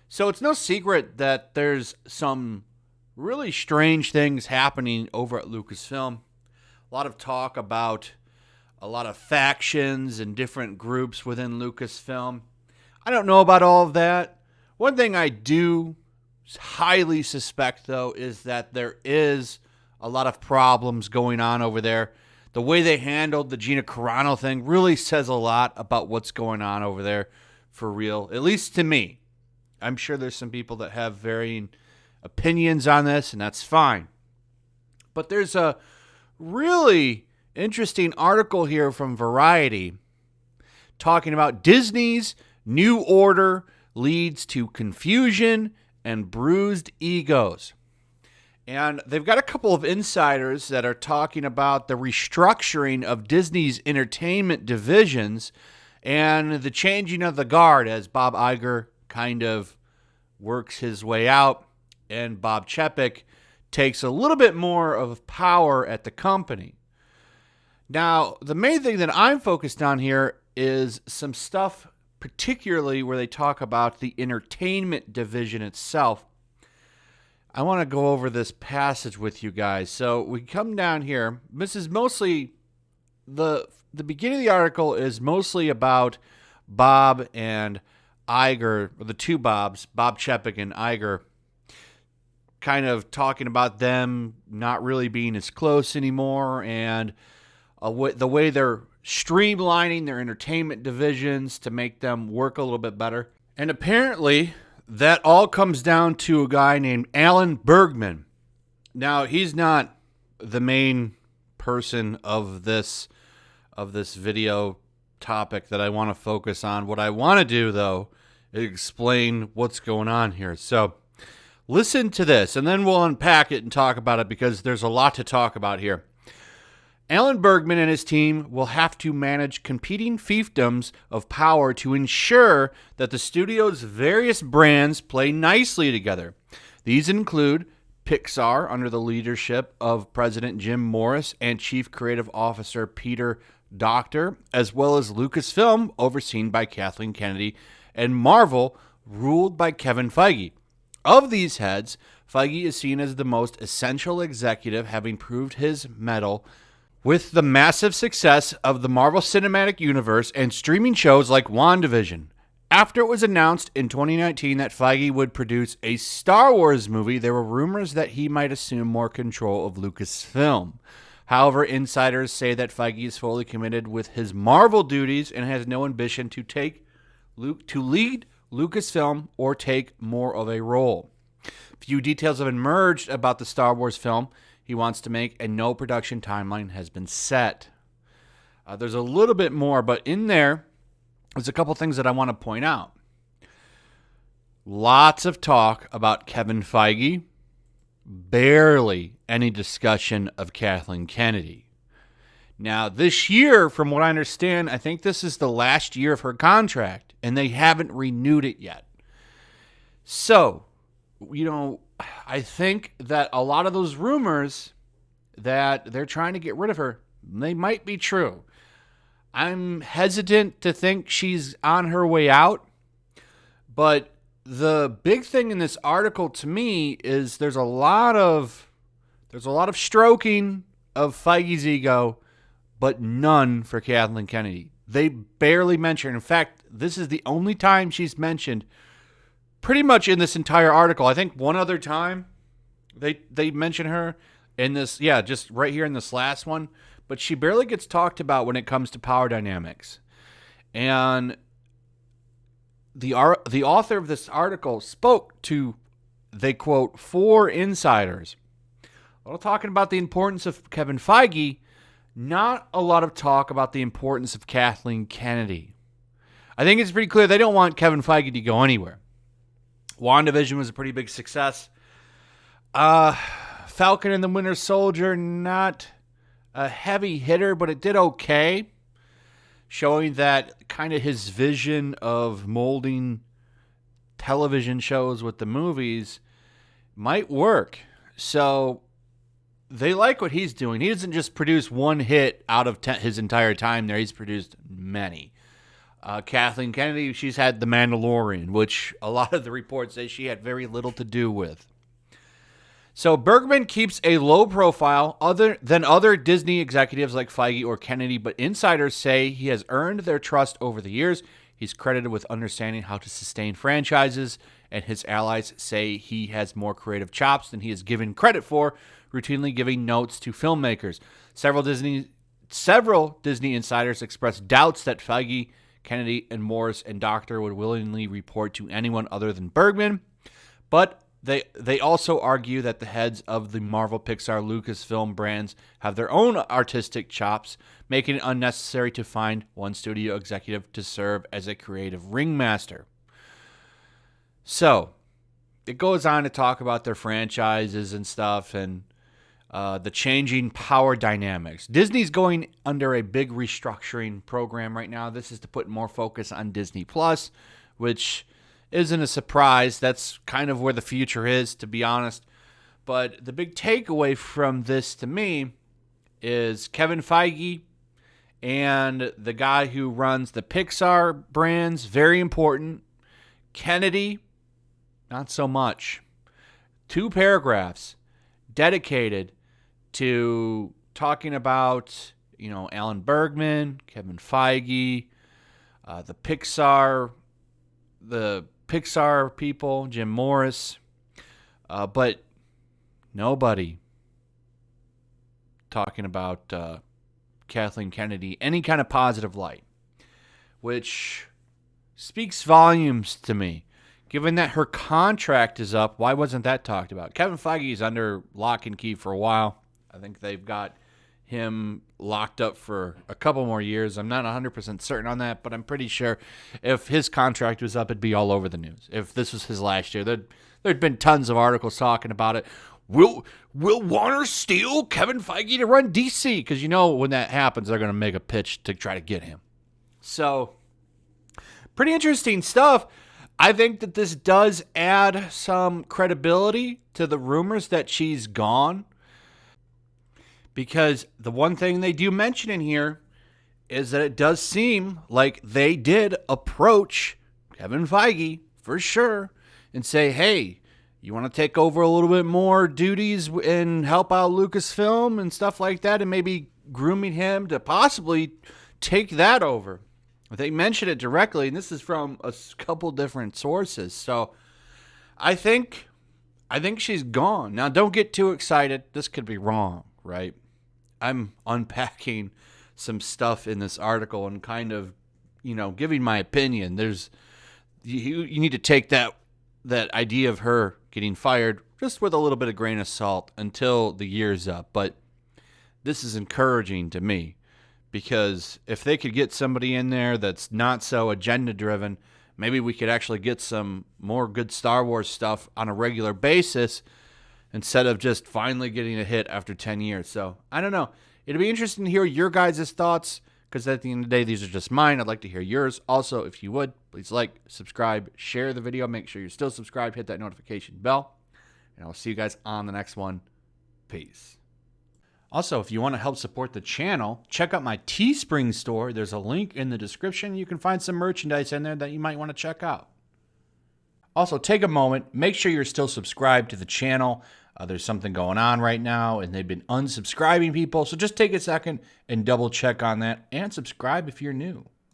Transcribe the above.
So it's no secret that there's some really strange things happening over at Lucasfilm. A lot of talk about a lot of factions and different groups within Lucasfilm. I don't know about all of that. One thing I do highly suspect, though, is that there is a lot of problems going on over there. The way they handled the Gina Carano thing really says a lot about what's going on over there for real, at least to me. I'm sure there's some people that have varying opinions on this, and that's fine. But there's a really interesting article here from Variety talking about Disney's new order leads to confusion and bruised egos. And they've got a couple of insiders that are talking about the restructuring of Disney's entertainment divisions and the changing of the guard as Bob Iger kind of works his way out and Bob Chapek takes a little bit more of power at the company. Now, the main thing that I'm focused on here is some stuff particularly where they talk about the entertainment division itself. I want to go over this passage with you guys. So we come down here. This is mostly, the beginning of the article is mostly about Bob and Iger, or the two Bobs, Bob Chapek and Iger, kind of talking about them not really being as close anymore and the way they're streamlining their entertainment divisions to make them work a little bit better. And apparently that all comes down to a guy named Alan Bergman. Now, he's not the main person of this video topic that I want to focus on. What I want to do, though, is explain what's going on here. So listen to this, and then we'll unpack it and talk about it because there's a lot to talk about here. Alan Bergman and his team will have to manage competing fiefdoms of power to ensure that the studio's various brands play nicely together. These include Pixar under the leadership of President Jim Morris and Chief Creative Officer Peter Docter, as well as Lucasfilm, overseen by Kathleen Kennedy, and Marvel, ruled by Kevin Feige. Of these heads, Feige is seen as the most essential executive, having proved his mettle with the massive success of the Marvel Cinematic Universe and streaming shows like WandaVision. After it was announced in 2019 that Feige would produce a Star Wars movie, there were rumors that he might assume more control of Lucasfilm. However, insiders say that Feige is fully committed with his Marvel duties and has no ambition to lead Lucasfilm or take more of a role. Few details have emerged about the Star Wars film he wants to make, and no production timeline has been set. There's a little bit more, but in there's a couple things that I want to point out. Lots of talk about Kevin Feige, barely any discussion of Kathleen Kennedy. Now, this year, from what I understand, I think this is the last year of her contract, and they haven't renewed it yet. So, I think that a lot of those rumors that they're trying to get rid of her, they might be true. I'm hesitant to think she's on her way out, but the big thing in this article to me is there's a lot of stroking of Feige's ego, but none for Kathleen Kennedy. They barely mention her. In fact, this is the only time she's mentioned pretty much in this entire article. I think one other time they mention her in this, just right here in this last one, but she barely gets talked about when it comes to power dynamics. And the author of this article spoke to, they quote, 4 insiders. A little talking about the importance of Kevin Feige, not a lot of talk about the importance of Kathleen Kennedy. I think it's pretty clear they don't want Kevin Feige to go anywhere. WandaVision was a pretty big success. Falcon and the Winter Soldier, not a heavy hitter, but it did okay, showing that kind of his vision of molding television shows with the movies might work. So they like what he's doing. He doesn't just produce one hit out of his entire time there. He's produced many. Kathleen Kennedy, she's had The Mandalorian, which a lot of the reports say she had very little to do with. So Bergman keeps a low profile other than other Disney executives like Feige or Kennedy, but insiders say he has earned their trust over the years. He's credited with understanding how to sustain franchises, and his allies say he has more creative chops than he is given credit for, routinely giving notes to filmmakers. Several Disney insiders expressed doubts that Feige, Kennedy, and Morris and Doctor would willingly report to anyone other than Bergman, but they also argue that the heads of the Marvel, Pixar, Lucasfilm brands have their own artistic chops, making it unnecessary to find one studio executive to serve as a creative ringmaster. So, it goes on to talk about their franchises and stuff and the changing power dynamics. Disney's going under a big restructuring program right now. This is to put more focus on Disney Plus, which isn't a surprise. That's kind of where the future is, to be honest. But the big takeaway from this to me is Kevin Feige and the guy who runs the Pixar brands, very important. Kennedy, not so much. 2 paragraphs dedicated to talking about, Alan Bergman, Kevin Feige, the Pixar people, Jim Morris, but nobody talking about Kathleen Kennedy, any kind of positive light, which speaks volumes to me. Given that her contract is up, why wasn't that talked about? Kevin Feige is under lock and key for a while. I think they've got him locked up for a couple more years. I'm not 100% certain on that, but I'm pretty sure if his contract was up, it'd be all over the news. If this was his last year, there'd been tons of articles talking about it. Will Warner steal Kevin Feige to run DC? Because when that happens, they're going to make a pitch to try to get him. So, pretty interesting stuff. I think that this does add some credibility to the rumors that she's gone. Because the one thing they do mention in here is that it does seem like they did approach Kevin Feige, for sure, and say, hey, you want to take over a little bit more duties and help out Lucasfilm and stuff like that, and maybe grooming him to possibly take that over. They mention it directly, and this is from a couple different sources. So I think she's gone. Now, don't get too excited. This could be wrong, right? I'm unpacking some stuff in this article and kind of, giving my opinion. You need to take that idea of her getting fired just with a little bit of grain of salt until the year's up. But this is encouraging to me because if they could get somebody in there that's not so agenda driven, maybe we could actually get some more good Star Wars stuff on a regular basis instead of just finally getting a hit after 10 years. So, I don't know. It'll be interesting to hear your guys' thoughts because at the end of the day, these are just mine. I'd like to hear yours. Also, if you would, please like, subscribe, share the video. Make sure you're still subscribed. Hit that notification bell. And I'll see you guys on the next one. Peace. Also, if you want to help support the channel, check out my Teespring store. There's a link in the description. You can find some merchandise in there that you might want to check out. Also, take a moment. Make sure you're still subscribed to the channel. There's something going on right now, and they've been unsubscribing people. So just take a second and double check on that and subscribe if you're new.